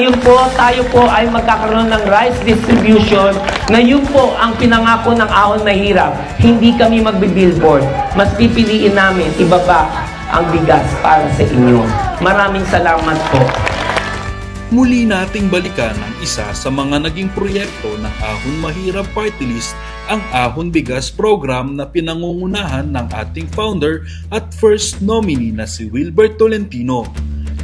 Ngayon po, tayo po ay magkakaroon ng rice distribution na yun po ang pinangako ng Ahon Mahirap. Hindi kami magbi-billboard. Mas pipiliin namin ibaba ang bigas para sa inyo. Maraming salamat po. Muli nating balikan ang isa sa mga naging proyekto ng Ahon Mahirap Party List, ang Ahon Bigas Program na pinangungunahan ng ating founder at first nominee na si Wilbert Tolentino.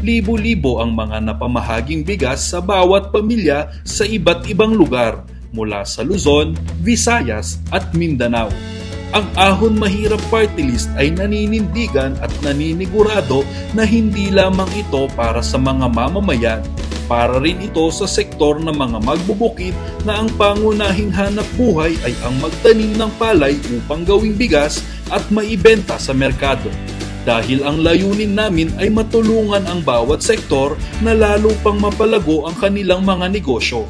Libo-libo ang mga napamahaging bigas sa bawat pamilya sa iba't ibang lugar mula sa Luzon, Visayas at Mindanao. Ang Ahon Mahirap Party List ay naninindigan at naninigurado na hindi lamang ito para sa mga mamamayan, para rin ito sa sektor ng mga magbubukid na ang pangunahing hanap buhay ay ang magtanim ng palay upang gawing bigas at maibenta sa merkado. Dahil ang layunin namin ay matulungan ang bawat sektor na lalo pang mapalago ang kanilang mga negosyo.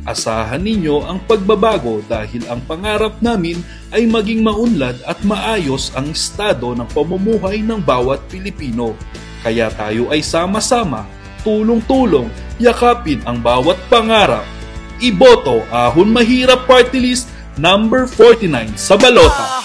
Asahan ninyo ang pagbabago dahil ang pangarap namin ay maging maunlad at maayos ang estado ng pamumuhay ng bawat Pilipino. Kaya tayo ay sama-sama, tulong-tulong, yakapin ang bawat pangarap. Iboto Ahon Mahirap Party List number 49 sa balota.